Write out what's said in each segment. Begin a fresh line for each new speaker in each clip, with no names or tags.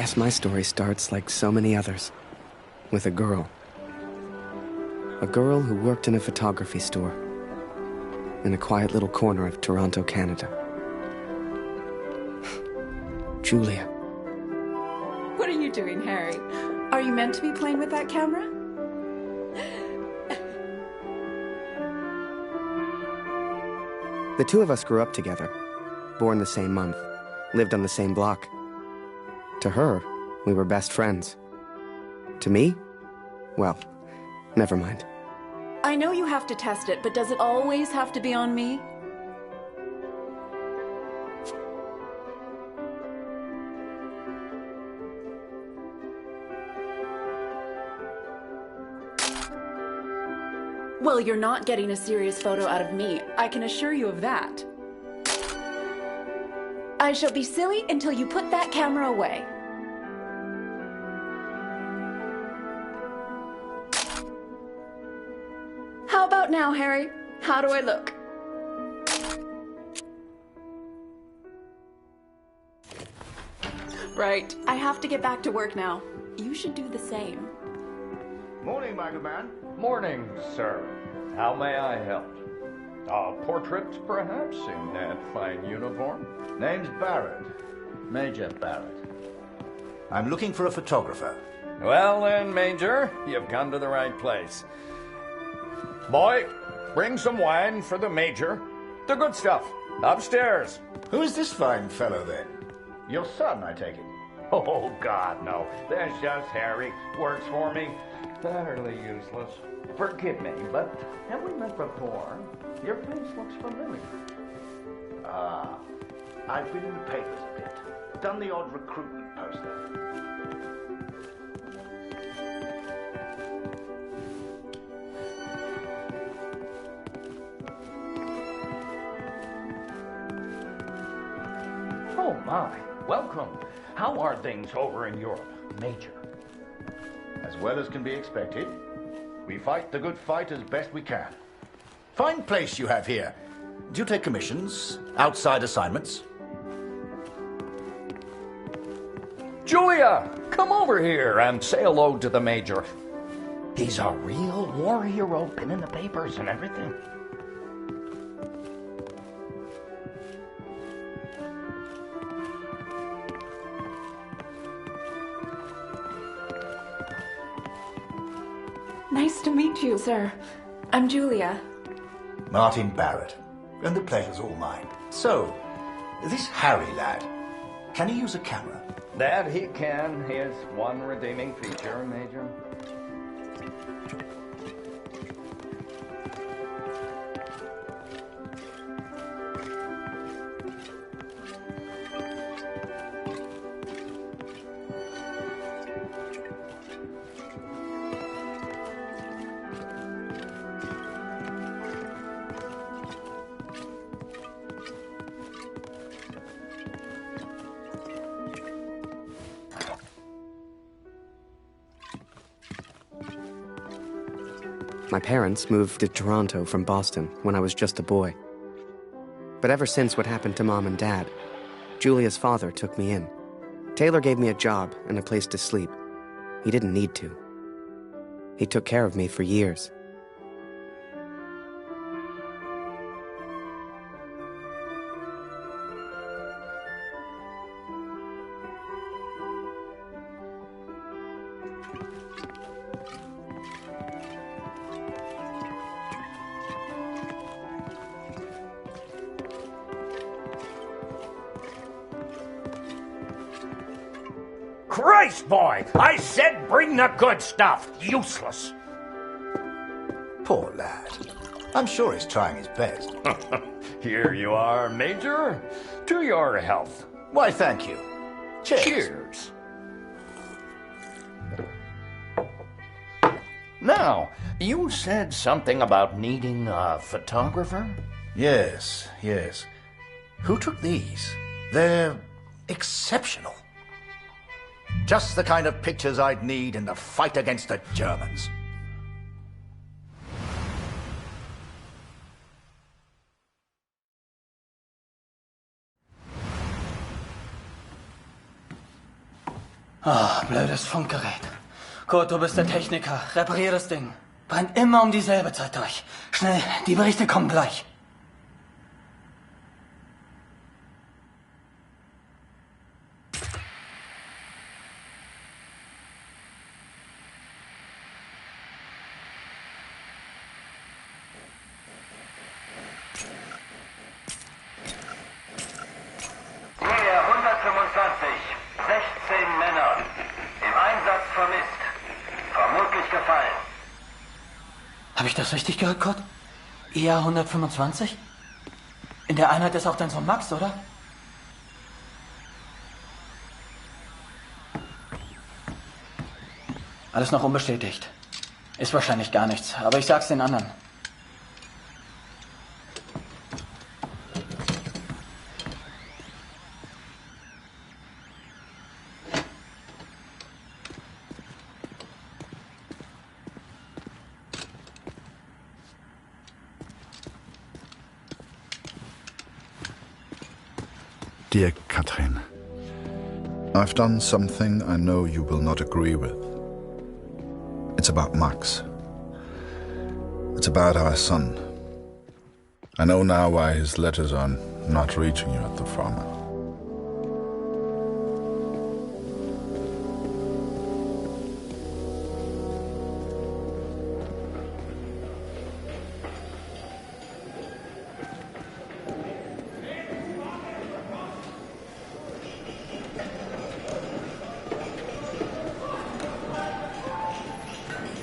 guess my story starts like so many others, with a girl. A girl who worked in a photography store in a quiet little corner of Toronto, Canada. Julia.
What are you doing, Harry? Are you meant to be playing with that camera?
The two of us grew up together, born the same month, lived on the same block. To her, we were best friends. To me? Well, never mind.
I know you have to test it, but does it always have to be on me? Well, you're not getting a serious photo out of me. I can assure you of that. I shall be silly until you put that camera away. How about now, Harry? How do I look? Right. I have to get back to work now. You should do the same.
Morning, Maggerman.
Morning, sir. How may I help? A portrait, perhaps, in that fine uniform?
Name's Barrett. Major Barrett. I'm looking for a photographer.
Well then, Major, you've come to the right place. Boy, bring some wine for the Major. The good stuff. Upstairs.
Who is this fine fellow, then? Your son, I take it.
Oh, God, no. That's just Harry. Works for me. Utterly useless. Forgive me, but have we met before? Your face looks familiar.
Ah, I've been in the papers a bit. Done the odd recruitment poster.
Oh, my. Welcome. How are things over in Europe, Major?
As well as can be expected. We fight the good fight as best we can. Fine place you have here. Do you take commissions? Outside assignments?
Julia, come over here and say hello to the Major. He's a real war hero, been in the papers and everything.
Nice to meet you, sir. I'm Julia.
Martin Barrett. And the pleasure's all mine. So, this Harry lad, can he use a camera?
That he can. His one redeeming feature, Major.
My parents moved to Toronto from Boston when I was just a boy. But ever since what happened to Mom and Dad, Julia's father took me in. Taylor gave me a job and a place to sleep. He didn't need to. He took care of me for years.
Christ, boy! I said bring the good stuff. Useless.
Poor lad. I'm sure he's trying his best.
Here you are, Major. To your health.
Why, thank you. Cheers.
Cheers. Now, you said something about needing a photographer?
Yes, yes. Who took these? They're exceptional. Just the kind of pictures I'd need in the fight against the Germans.
Oh, blödes Funkgerät. Kurt, du bist der Techniker. Reparier das Ding. Brennt immer um dieselbe Zeit durch. Schnell, die Berichte kommen gleich.
Nähe 125. 16 Männer. Im Einsatz vermisst. Vermutlich gefallen.
Habe ich das richtig gehört, Kurt? EA 125? In der Einheit ist auch dein Sohn Max, oder? Alles noch unbestätigt. Ist wahrscheinlich gar nichts, aber ich sag's den anderen.
Dear Katrin, I've done something I know you will not agree with. It's about Max. It's about our son. I know now why his letters are not reaching you at the farm.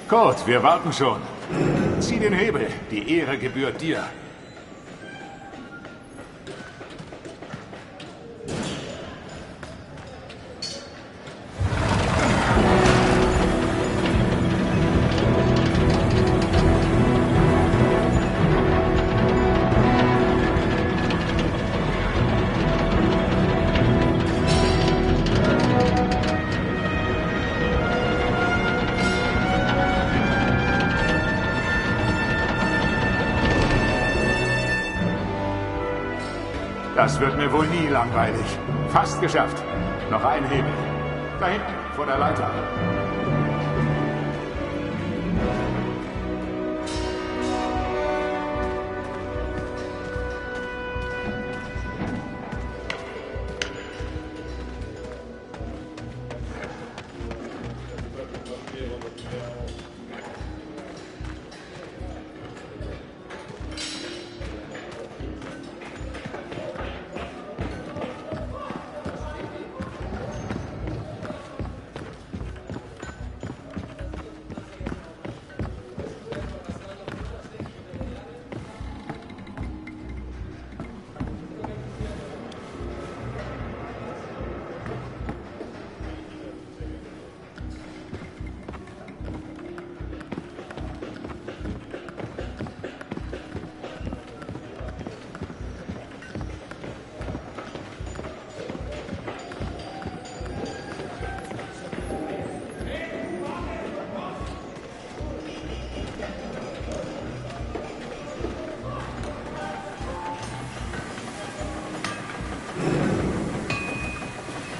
Kurt, wir warten schon. Zieh den Hebel. Die Ehre gebührt dir. Das wird mir wohl nie langweilig. Fast geschafft. Noch ein Hebel. Da hinten, vor der Leiter.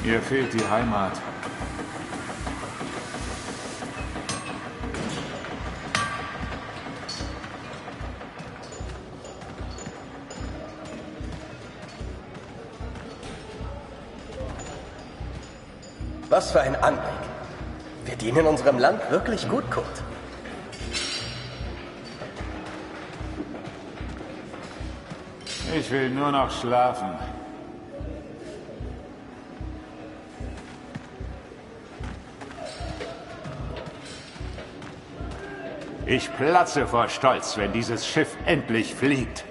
Mir fehlt die Heimat.
Was für ein Anblick. Wir dienen unserem Land wirklich gut, Kurt.
Ich will nur noch schlafen. Ich platze vor Stolz, wenn dieses Schiff endlich fliegt.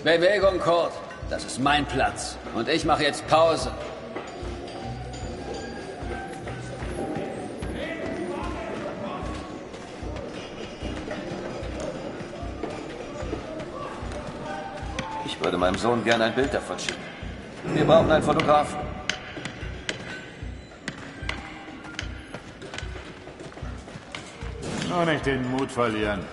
Bewegung, Kurt. Das ist mein Platz. Und ich mache jetzt Pause.
Ich würde meinem Sohn gerne ein Bild davon schicken. Wir brauchen einen Fotografen.
Nur nicht den Mut verlieren.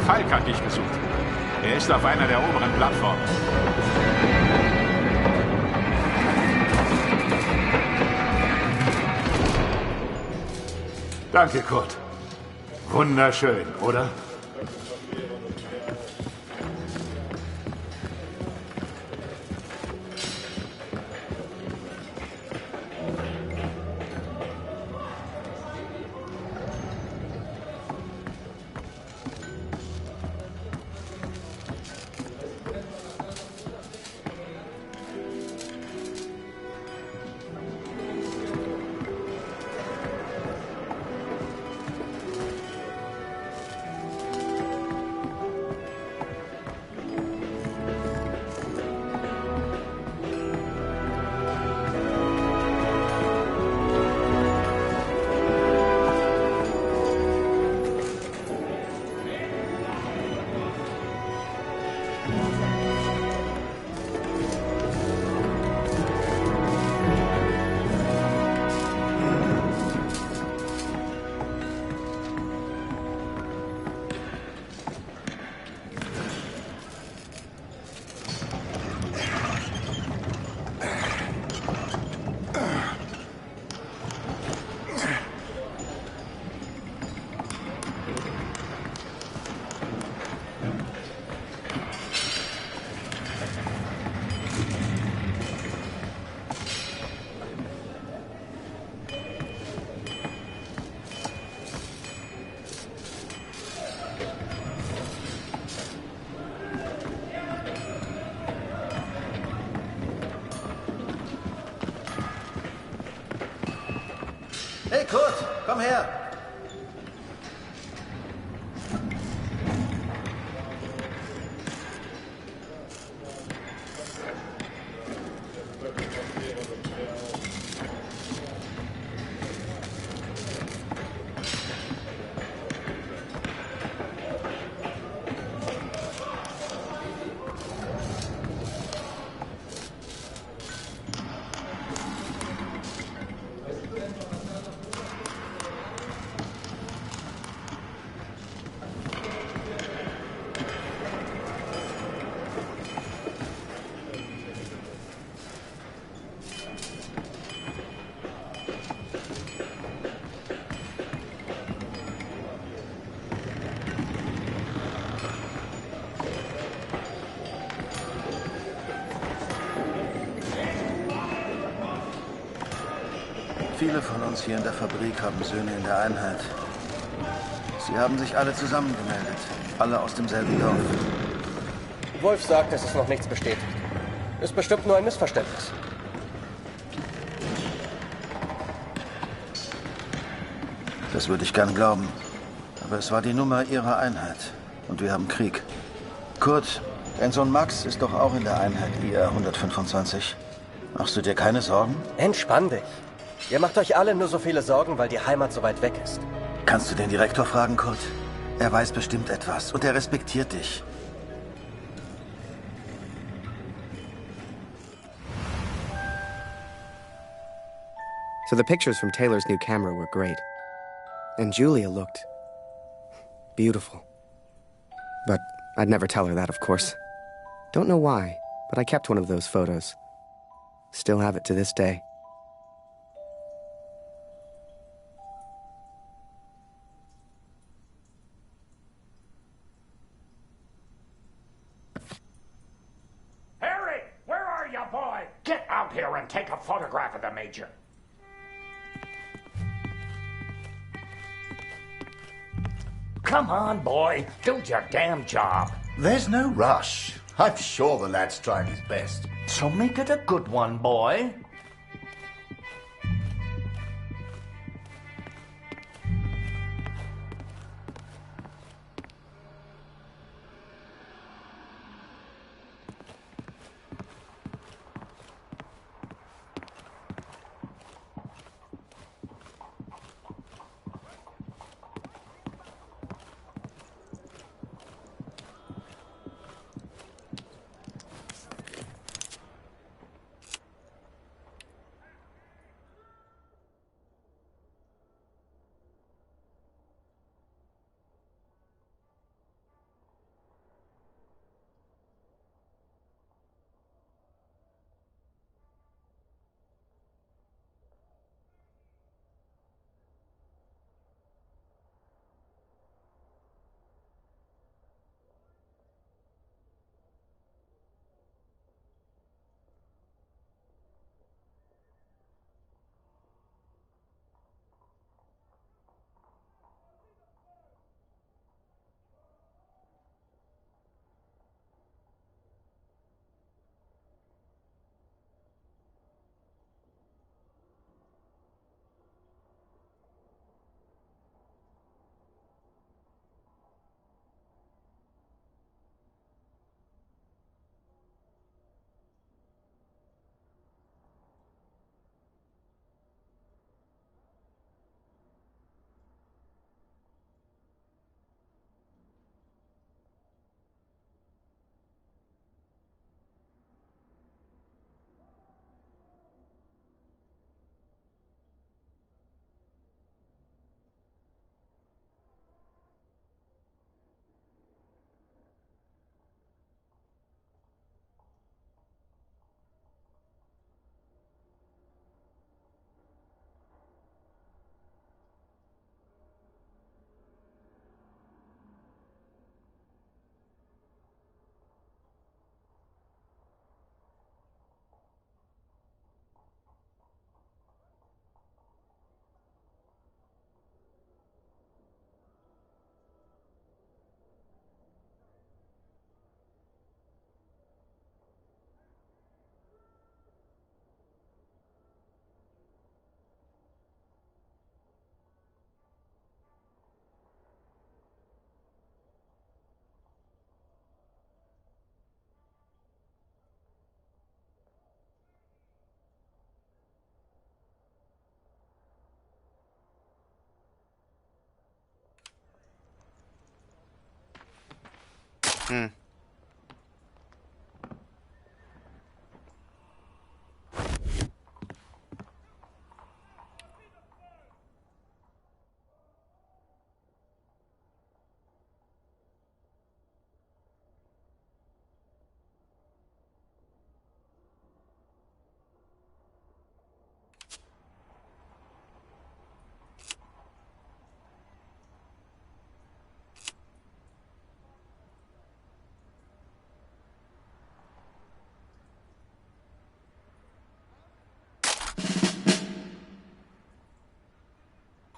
Falk hat dich gesucht. Er ist auf einer der oberen Plattformen. Danke, Kurt. Wunderschön, oder?
Hey Kurt, komm her.
Viele von uns hier in der Fabrik haben Söhne in der Einheit. Sie haben sich alle zusammengemeldet. Alle aus demselben Dorf.
Wolf sagt, dass es noch nichts bestätigt. Ist bestimmt nur ein Missverständnis.
Das würde ich gern glauben. Aber es war die Nummer ihrer Einheit. Und wir haben Krieg. Kurt, dein Sohn Max ist doch auch in der Einheit IR 125. Machst du dir keine Sorgen?
Entspann dich. Ihr macht euch alle nur so viele Sorgen, weil die Heimat so weit weg ist.
Kannst du den Direktor fragen, Kurt? Er weiß bestimmt etwas und er respektiert dich.
So the pictures from Taylor's new camera were great. And Julia looked beautiful. But I'd never tell her that, of course. Don't know why, but I kept one of those photos. Still have it to this day.
and take a photograph of the Major. Come on, boy. Do your damn job.
There's no rush. I'm sure the lad's trying his best.
So make it a good one, boy.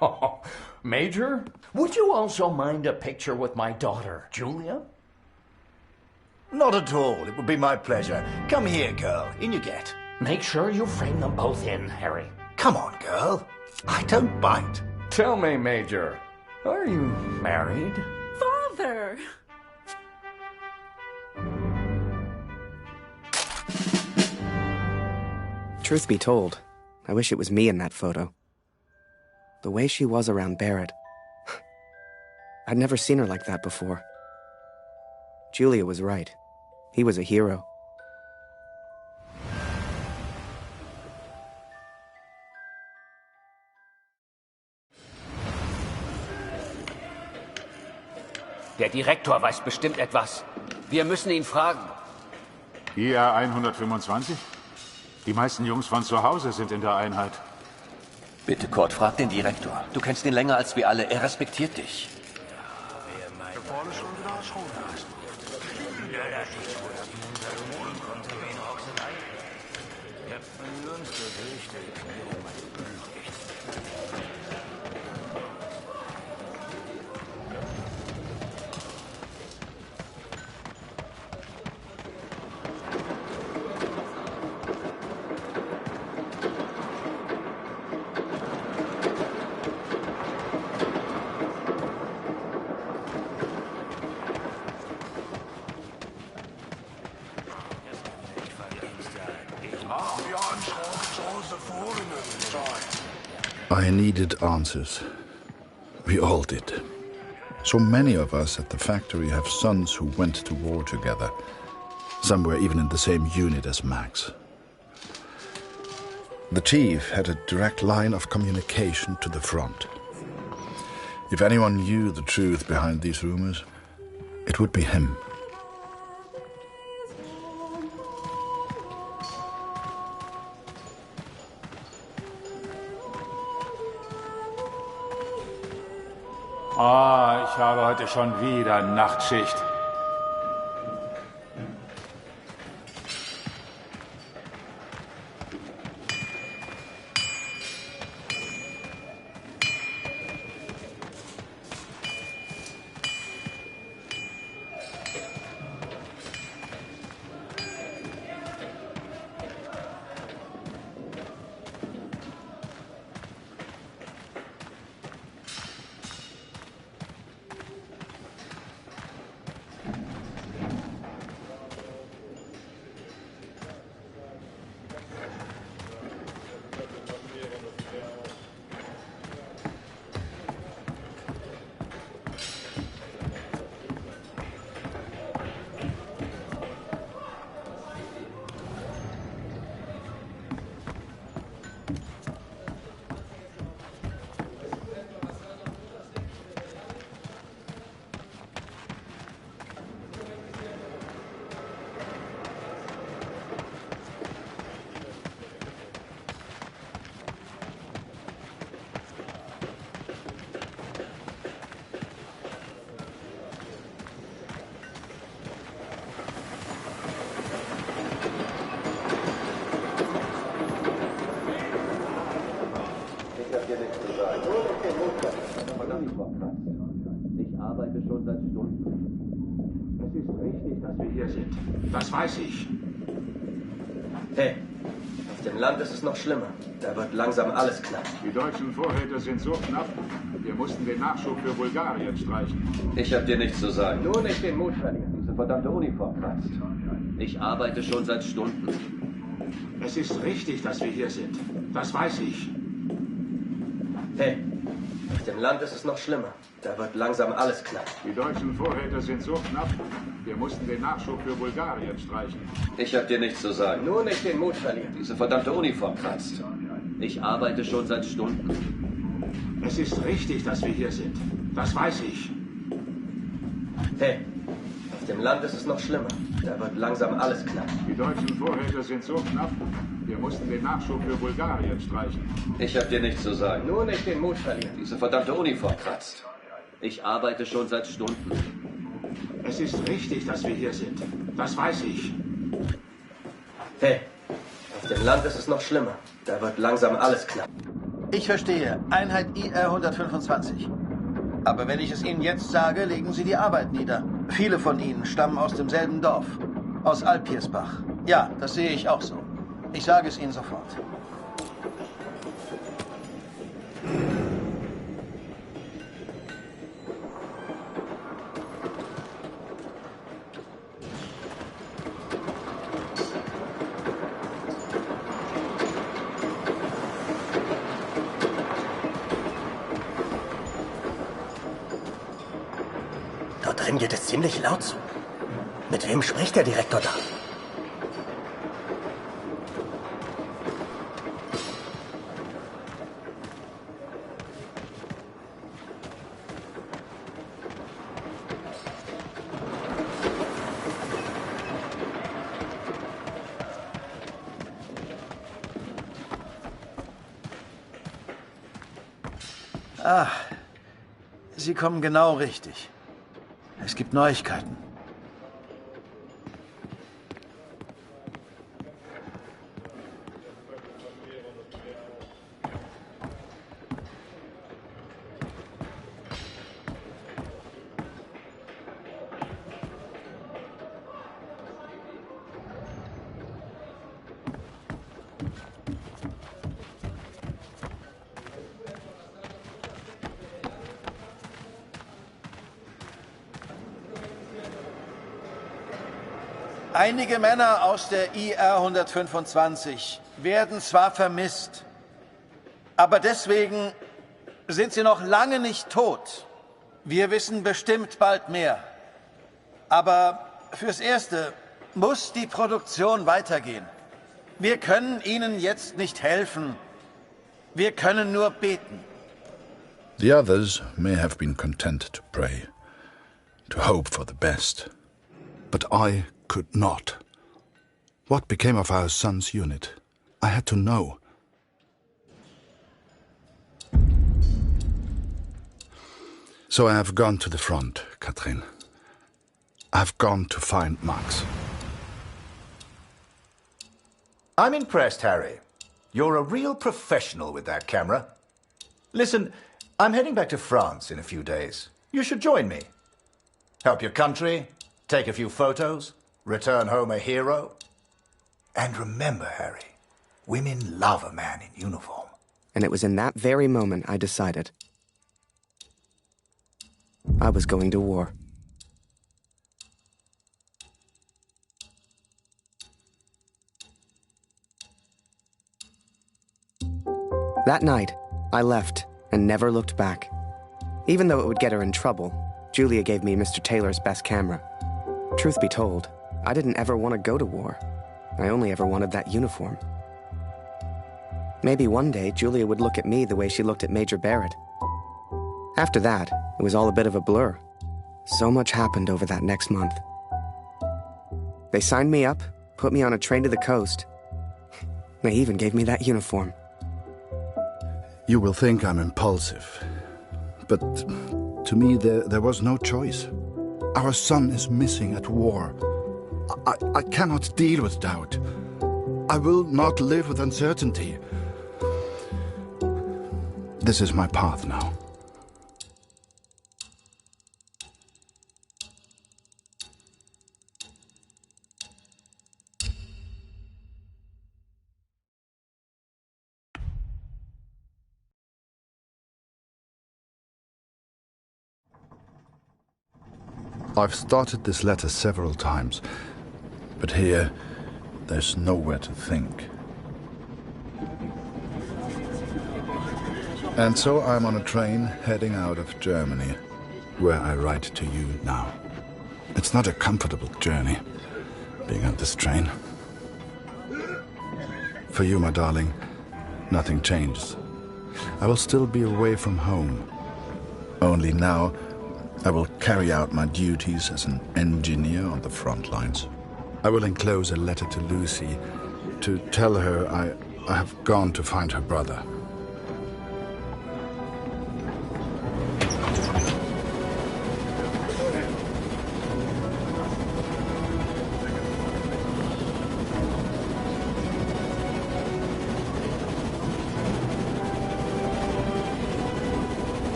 Oh, Major, would you also mind a picture with my daughter, Julia?
Not at all. It would be my pleasure. Come here, girl. In you get.
Make sure you frame them both in, Harry.
Come on, girl. I don't bite.
Tell me, Major, are you married?
Father!
Truth be told, I wish it was me in that photo. The way she was around Barrett. I'd never seen her like that before. Julia was right. He was a hero.
Der Direktor weiß bestimmt etwas. Wir müssen ihn fragen.
IA 125? Die meisten Jungs von zu Hause sind in der Einheit.
Bitte, Kurt, frag den Direktor. Du kennst ihn länger als wir alle. Er respektiert dich.
I needed answers. We all did. So many of us at the factory have sons who went to war together. Some were even in the same unit as Max. The chief had a direct line of communication to the front. If anyone knew the truth behind these rumors, it would be him.
Ah, ich habe heute schon wieder Nachtschicht.
Ich arbeite schon seit Stunden.
Es ist richtig, dass wir hier sind. Das weiß ich.
Hey, auf dem Land ist es noch schlimmer. Da wird langsam alles knapp.
Die deutschen Vorräte sind so knapp, wir mussten den Nachschub für Bulgarien streichen.
Ich hab dir nichts zu sagen.
Nur nicht den Mut verlieren.
Diese verdammte Uniform kratzt.
Ich arbeite schon seit Stunden.
Es ist richtig, dass wir hier sind. Das weiß ich.
Hey, auf dem Land ist es noch schlimmer. Da wird langsam alles knapp.
Die deutschen Vorräte sind so knapp, wir mussten den Nachschub für Bulgarien streichen.
Ich hab dir nichts zu sagen.
Nur nicht den Mut verlieren.
Diese verdammte Uniform kratzt.
Ich arbeite schon seit Stunden.
Es ist richtig, dass wir hier sind. Das weiß ich.
Hey, auf dem Land ist es noch schlimmer. Da wird langsam alles knapp.
Die deutschen Vorräte sind so knapp, wir mussten den Nachschub für Bulgarien streichen.
Ich hab dir nichts zu sagen.
Nur nicht den Mut verlieren.
Diese verdammte Uniform kratzt.
Ich arbeite schon seit Stunden.
Es ist richtig, dass wir hier sind. Das weiß ich.
Hey, auf dem Land ist es noch schlimmer. Da wird langsam alles knapp.
Ich verstehe. Einheit IR 125. Aber wenn ich es Ihnen jetzt sage, legen Sie die Arbeit nieder. Viele von Ihnen stammen aus demselben Dorf. Aus Alpiersbach. Ja, das sehe ich auch so. Ich sage es Ihnen sofort.
Dort drin geht es ziemlich laut zu. Mit wem spricht der Direktor da?
Ah, Sie kommen genau richtig. Es gibt Neuigkeiten. Einige Männer aus der IR 125 werden zwar vermisst, aber deswegen sind sie noch lange nicht tot. Wir wissen bestimmt bald mehr. Aber fürs Erste muss die Produktion weitergehen. Wir können Ihnen jetzt nicht helfen. Wir können nur beten.
The others may have been content to pray, to hope for the best. But I could not. What became of our son's unit? I had to know. So I have gone to the front, Katrin. I've gone to find Max.
I'm impressed, Harry. You're a real professional with that camera. Listen, I'm heading back to France in a few days. You should join me. Help your country, take a few photos, return home a hero. And remember, Harry, women love a man in uniform.
And it was in that very moment I decided I was going to war. That night, I left and never looked back. Even though it would get her in trouble, Julia gave me Mr. Taylor's best camera. Truth be told, I didn't ever want to go to war. I only ever wanted that uniform. Maybe one day Julia would look at me the way she looked at Major Barrett. After that, it was all a bit of a blur. So much happened over that next month. They signed me up, put me on a train to the coast. They even gave me that uniform.
You will think I'm impulsive, but to me there was no choice. Our son is missing at war. I cannot deal with doubt. I will not live with uncertainty. This is my path now. I've started this letter several times, but here, there's nowhere to think. And so I'm on a train heading out of Germany, where I write to you now. It's not a comfortable journey, being on this train. For you, my darling, nothing changes. I will still be away from home. Only now, I will carry out my duties as an engineer on the front lines. I will enclose a letter to Lucy to tell her I have gone to find her brother.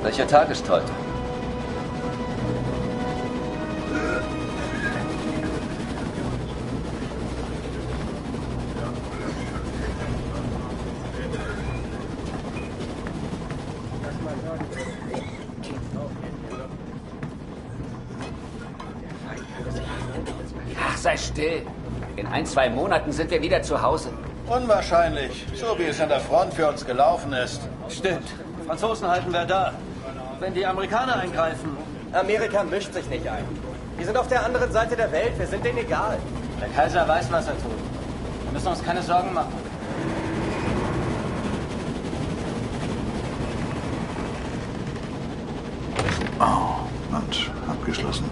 Welcher Tag ist heute?
Ach, sei still. In 1-2 Monaten sind wir wieder zu Hause.
Unwahrscheinlich, so wie es an der Front für uns gelaufen ist.
Stimmt. Die Franzosen halten wir da. Wenn die Amerikaner eingreifen.
Amerika mischt sich nicht ein. Wir sind auf der anderen Seite der Welt, wir sind denen egal.
Der Kaiser weiß, was er tut. Wir müssen uns keine Sorgen machen.
Oh, und abgeschlossen.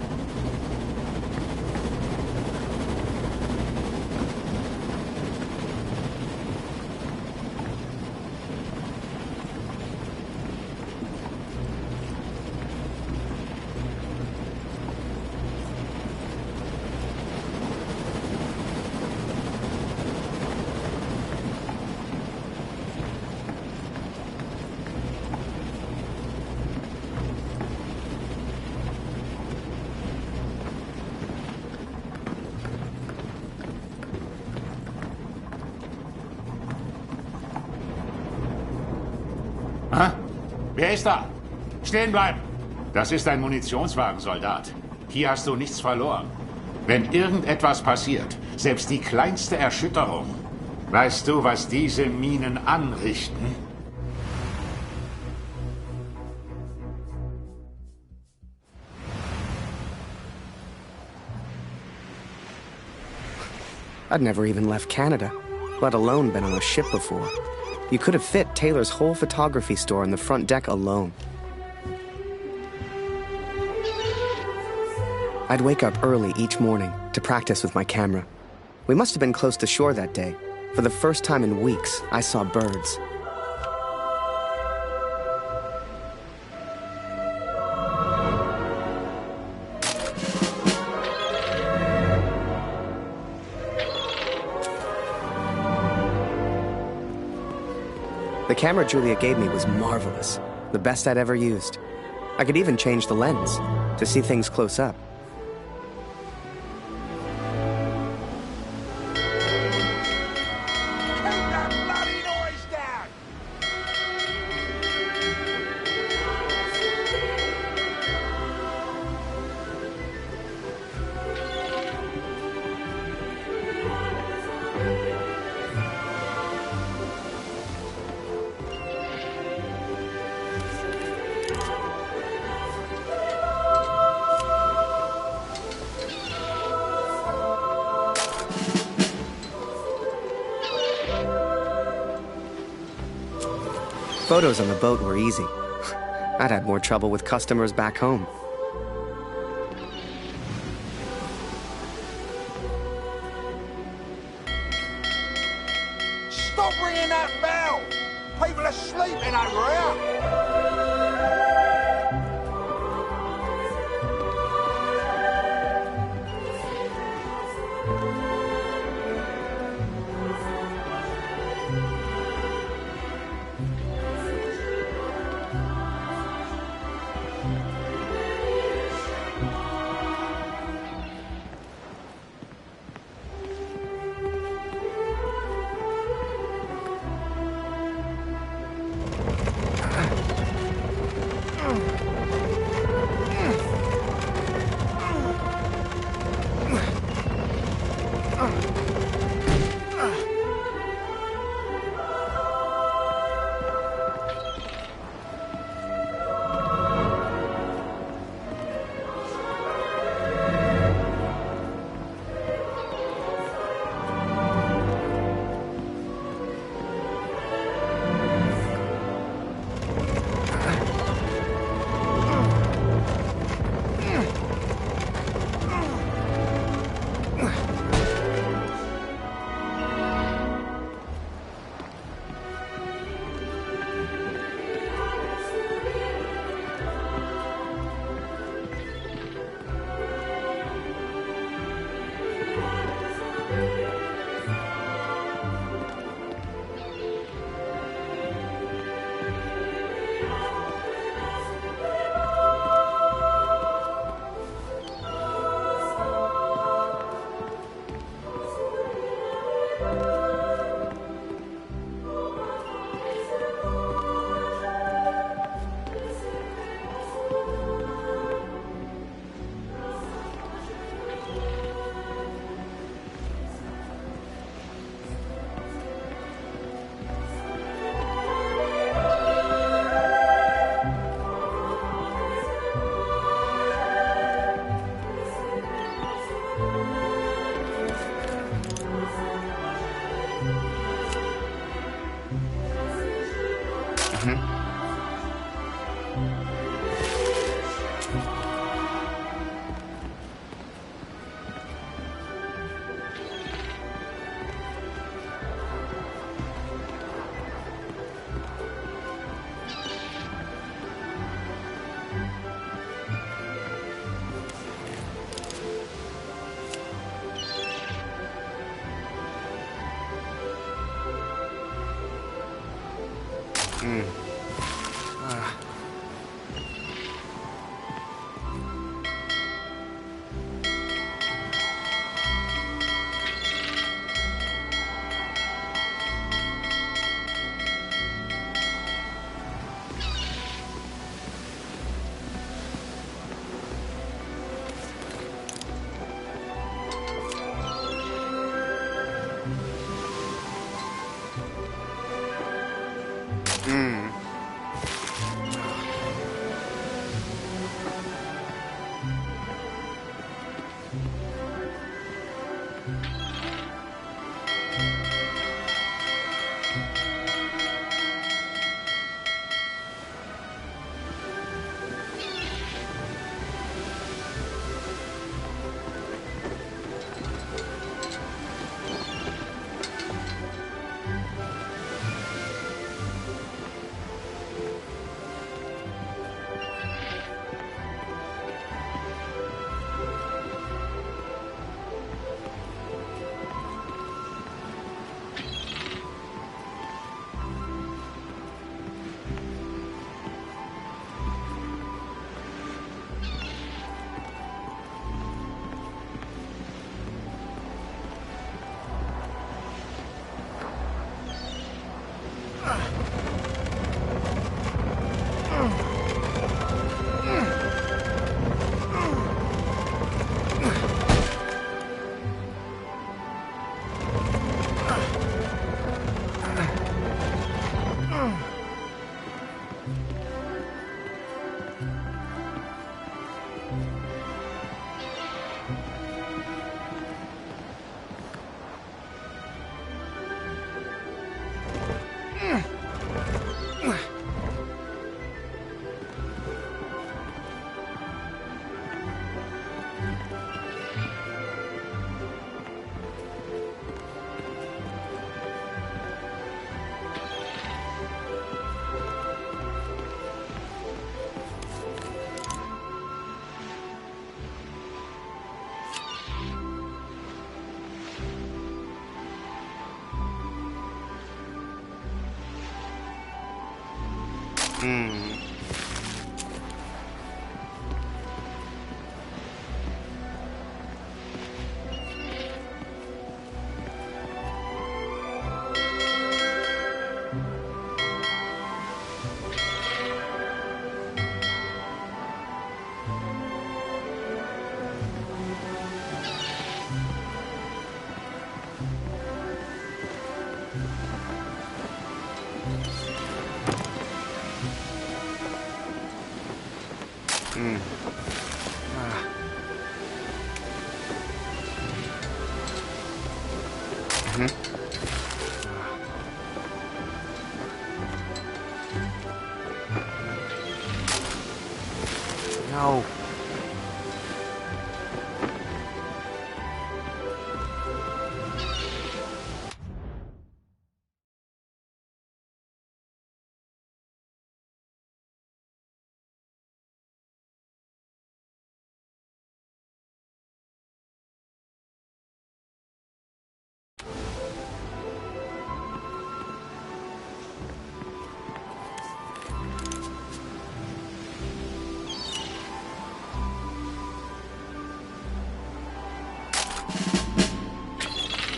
Wer ist da? Stehen bleiben! Das ist ein Munitionswagen, Soldat. Hier hast du nichts verloren. Wenn irgendetwas passiert, selbst die kleinste Erschütterung, weißt du, was diese Minen anrichten?
I'd never even left Canada, let alone been on a ship before. You could have fit Taylor's whole photography store on the front deck alone. I'd wake up early each morning to practice with my camera. We must have been close to shore that day. For the first time in weeks, I saw birds. The camera Julia gave me was marvelous, the best I'd ever used. I could even change the lens to see things close up. Photos on the boat were easy. I'd had more trouble with customers back home.
Stop ringing that bell! People are sleeping over here!
No.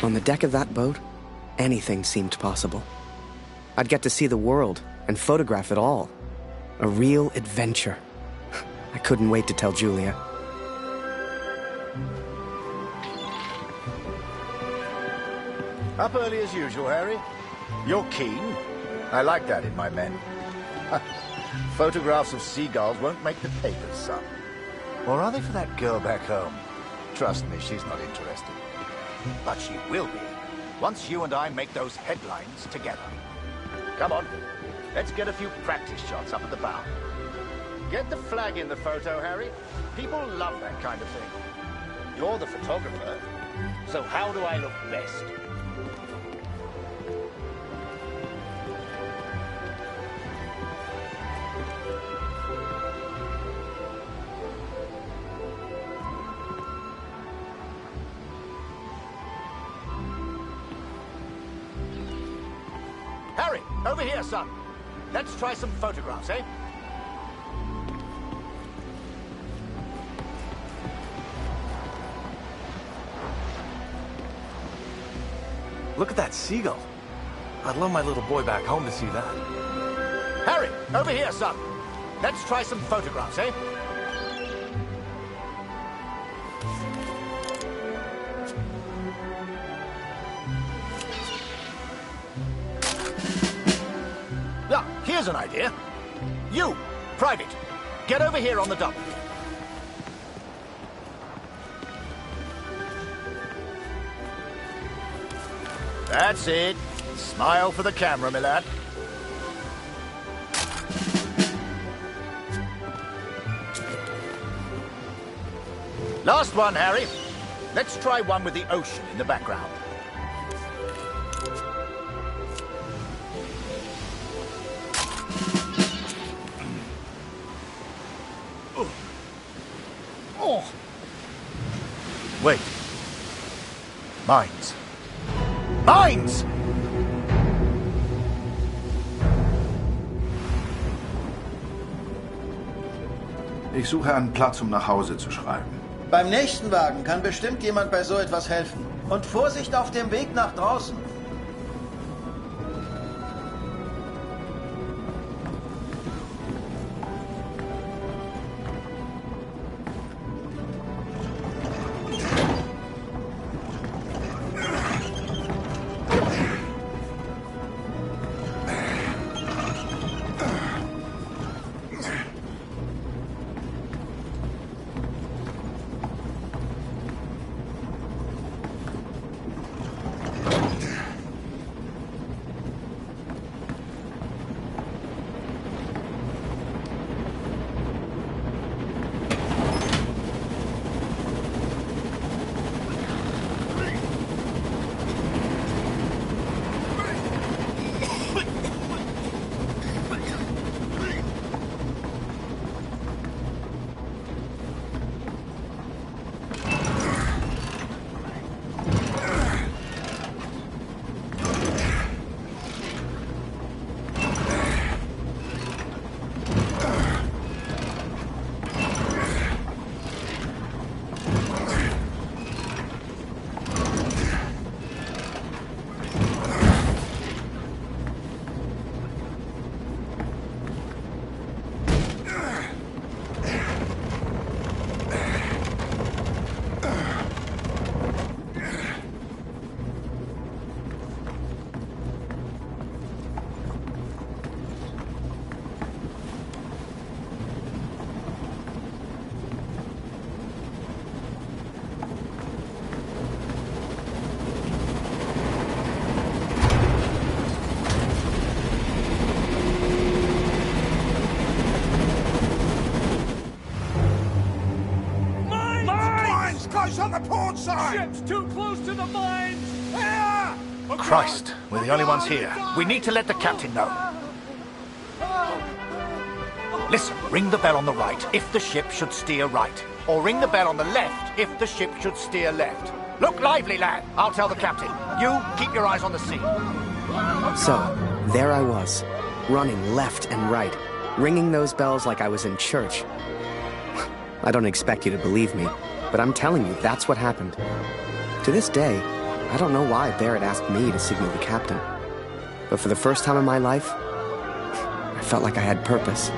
On the deck of that boat, anything seemed possible. I'd get to see the world and photograph it all. A real adventure. I couldn't wait to tell Julia.
Up early as usual, Harry. You're keen. I like that in my men. Photographs of seagulls won't make the papers, son. Or are they for that girl back home? Trust me, she's not interested. But she will be, once you and I make those headlines together. Come on, let's get a few practice shots up at the bow. Get the flag in the photo, Harry. People love that kind of thing. You're the photographer, so how do I look best? Harry, over here, son. Let's try some photographs, eh?
Look at that seagull. I'd love my little boy back home to see that.
Harry, over here, son. Let's try some photographs, eh? Here's an idea. You, Private, get over here on the double. That's it. Smile for the camera, my lad. Last one, Harry. Let's try one with the ocean in the background. Oh. Wait. Mines. Mines!
Ich suche einen Platz, um nach Hause zu schreiben.
Beim nächsten Wagen kann bestimmt jemand bei so etwas helfen. Und Vorsicht auf dem Weg nach draußen.
On the port side!
Ship's too close to the mines!
Here!
Christ, we're the only ones here. We need to let the captain know. Listen, ring the bell on the right if the ship should steer right. Or ring the bell on the left if the ship should steer left. Look lively, lad. I'll tell the captain. You, keep your eyes on the sea.
So, there I was, running left and right, ringing those bells like I was in church. I don't expect you to believe me, but I'm telling you, that's what happened. To this day, I don't know why Barrett asked me to signal the captain. But for the first time in my life, I felt like I had purpose.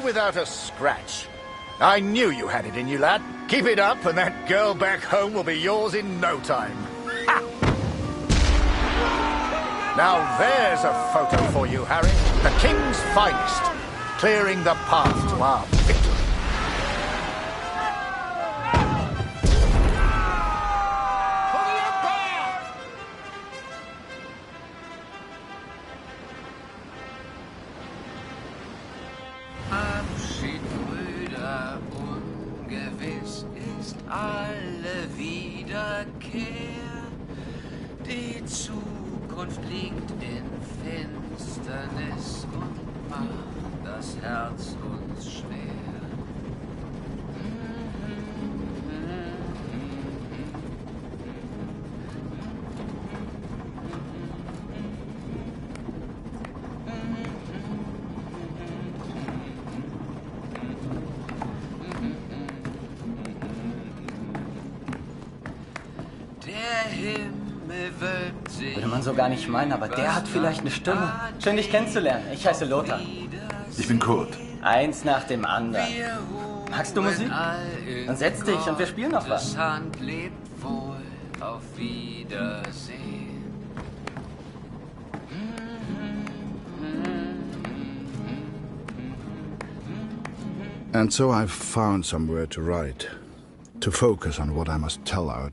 Without a scratch. I knew you had it in you, lad. Keep it up and that girl back home will be yours in no time. Ha! Now there's a photo for you, Harry. The King's finest. Clearing the path to our victory.
Zukunft liegt in Finsternis und macht das Herz uns schwer.
Würde man so gar nicht meinen, aber der hat vielleicht eine Stimme. Schön, dich kennenzulernen. Ich heiße Lothar.
Ich bin Kurt.
Eins nach dem anderen. Magst du Musik? Dann setz dich und wir spielen noch was.
Hand lebt wohl, auf Wiedersehen.
And so I've found somewhere to write, to focus on what I must tell out.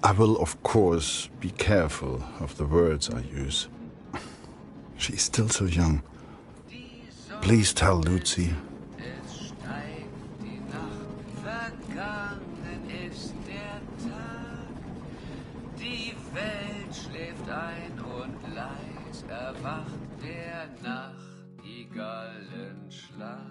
I will, of course, be careful of the words I use. She's still so young. Please tell Lucy.
Es steigt die Nacht, vergangen ist der Tag. Die Welt schläft ein und leis erwacht der Nachtigallenschlag.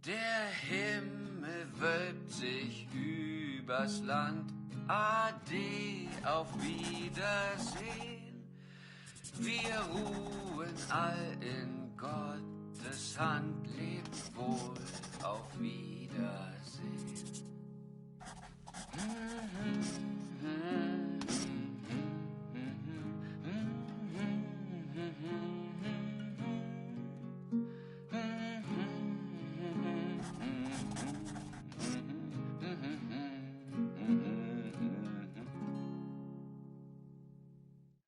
Der Himmel wölbt sich übers Land. Ade, auf Wiedersehen. Wir ruhen all in Gottes Hand. Lebt wohl, auf Wiedersehen.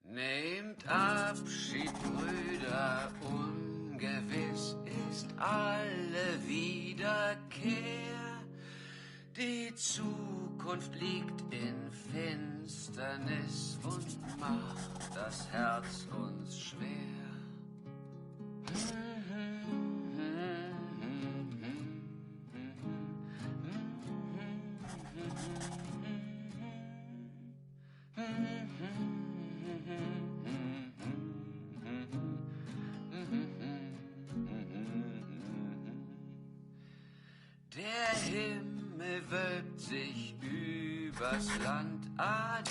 Nehmt Abschied, Brüder, ungewiss ist alle Wiederkehr. Die Zukunft liegt in Finsternis und macht das Herz uns schwer.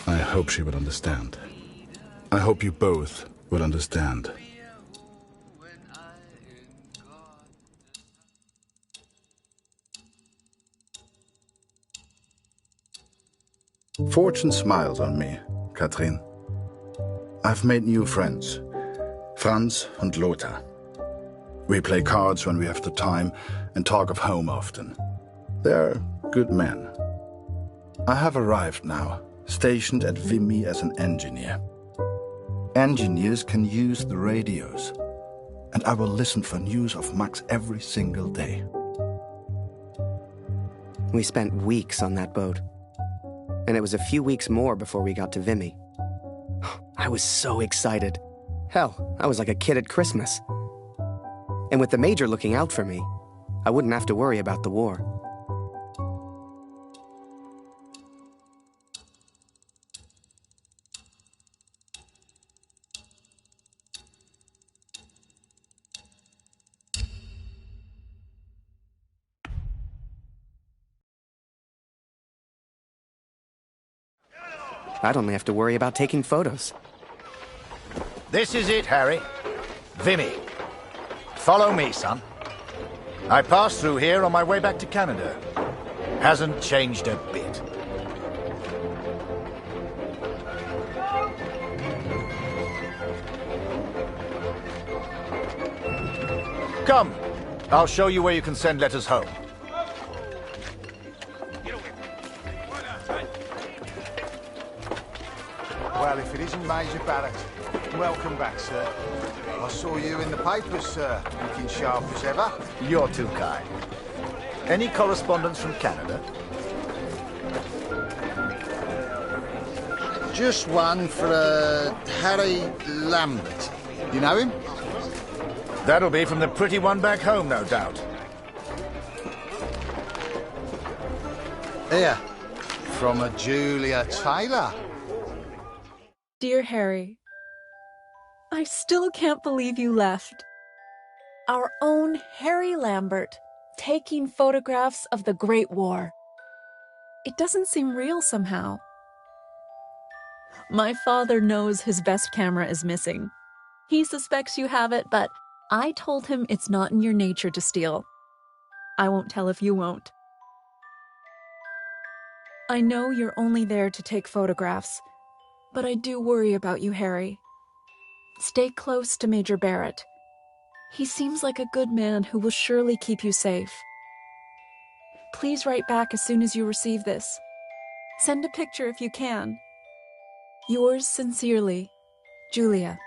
I hope she would understand. I hope you both would understand. Fortune smiles on me, Katrin. I've made new friends, Franz and Lothar. We play cards when we have the time and talk of home often. They're good men. I have arrived now, stationed at Vimy as an engineer. Engineers can use the radios, and I will listen for news of Max every single day.
We spent weeks on that boat, and it was a few weeks more before we got to Vimy. I was so excited. Hell, I was like a kid at Christmas. And with the Major looking out for me, I wouldn't have to worry about the war. I'd only have to worry about taking photos.
This is it, Harry. Vimy. Follow me, son. I passed through here on my way back to Canada. Hasn't changed a bit. Come, I'll show you where you can send letters home.
Well, if it isn't Major Barrett, welcome back, sir. I saw you in the papers, sir, looking sharp as ever.
You're too kind. Any correspondence from Canada?
Just one for Harry Lambert. You know him?
That'll be from the pretty one back home, no doubt.
Here, from a Julia Taylor.
Dear Harry, I still can't believe you left. Our own Harry Lambert, taking photographs of the Great War. It doesn't seem real somehow. My father knows his best camera is missing. He suspects you have it, but I told him it's not in your nature to steal. I won't tell if you won't. I know you're only there to take photographs, but I do worry about you, Harry. Stay close to Major Barrett. He seems like a good man who will surely keep you safe. Please write back as soon as you receive this. Send a picture if you can. Yours sincerely, Julia.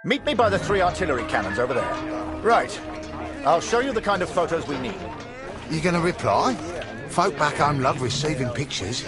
Meet me by the 3 artillery cannons over there. Right. I'll show you the kind of photos we need.
You gonna reply? Folk back home love receiving pictures.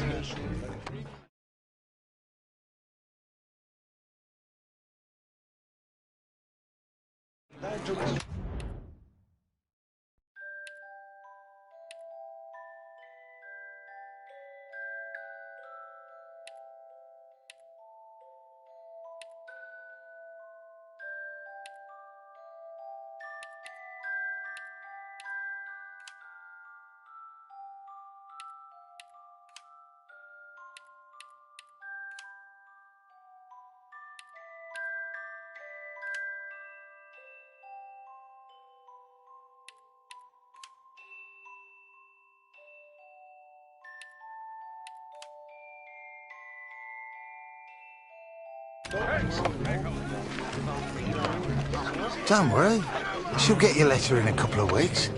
Don't worry. She'll get your letter in a couple of weeks.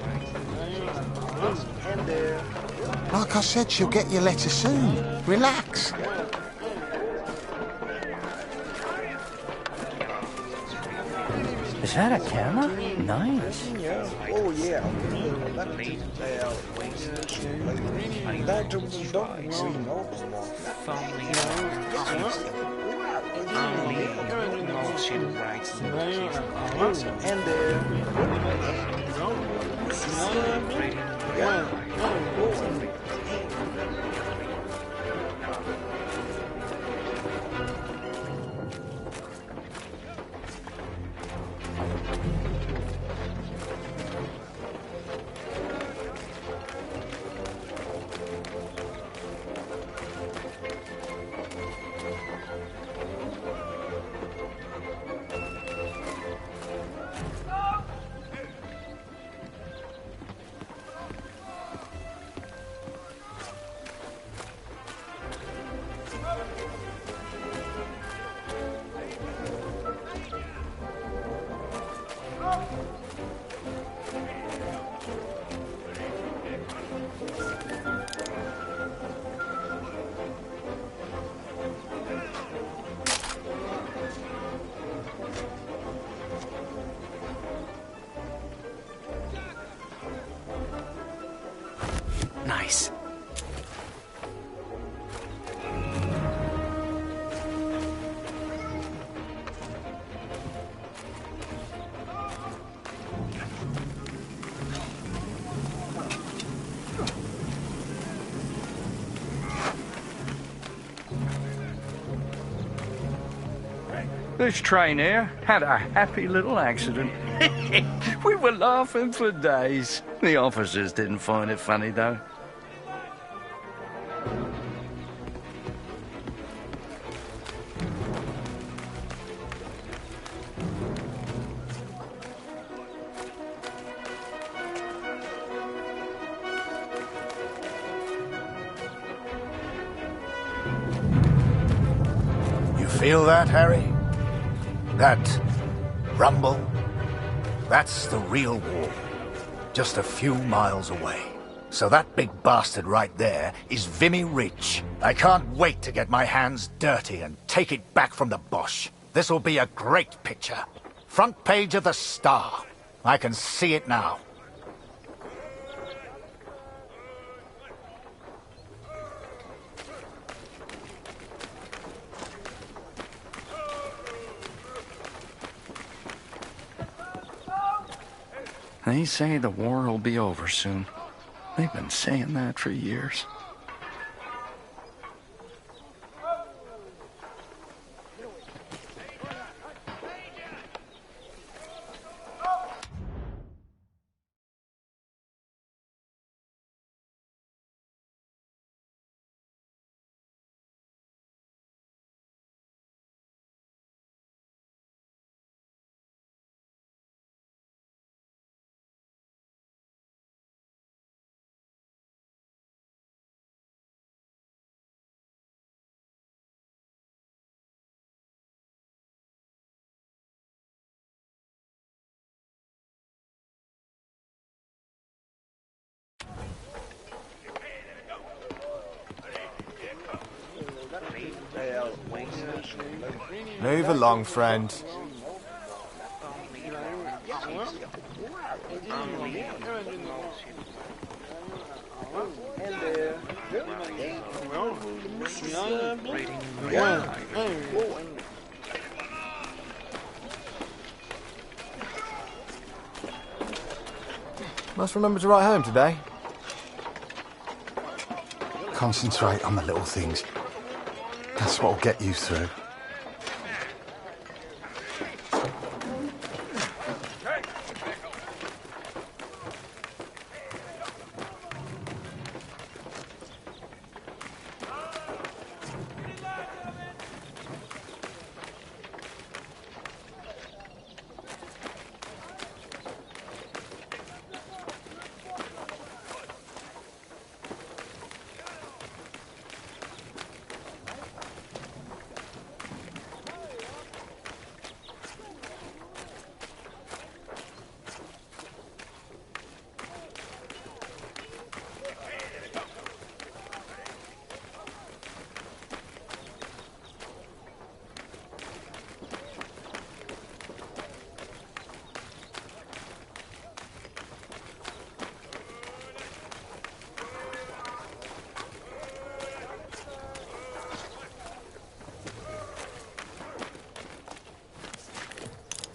Like I said, she'll get your letter soon. Relax.
Is that a camera? Nice.
Oh, yeah.
Nice.
This train here had a happy little accident. We were laughing for days. The officers didn't find it funny, though.
You feel that, Harry? That rumble? That's the real war. Just a few miles away. So that big bastard right there is Vimy Ridge. I can't wait to get my hands dirty and take it back from the Boche. This'll be a great picture. Front page of the Star. I can see it now.
They say the war will be over soon. They've been saying that for years.
Move along, friend. Must remember to write home today.
Concentrate on the little things. That's what will get you through.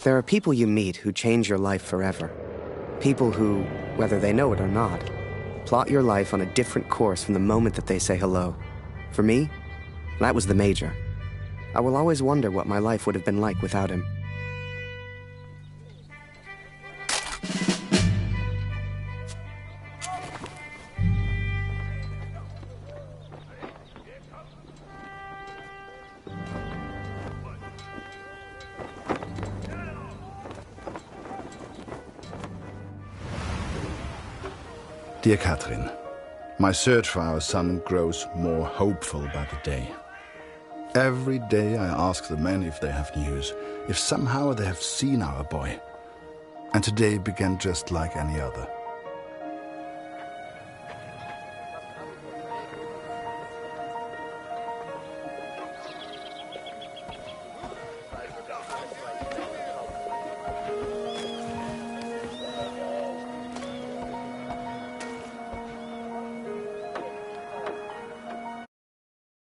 There are people you meet who change your life forever. People who, whether they know it or not, plot your life on a different course from the moment that they say hello. For me, that was the Major. I will always wonder what my life would have been like without him.
Dear Catherine, my search for our son grows more hopeful by the day. Every day I ask the men if they have news, if somehow they have seen our boy. And today began just like any other.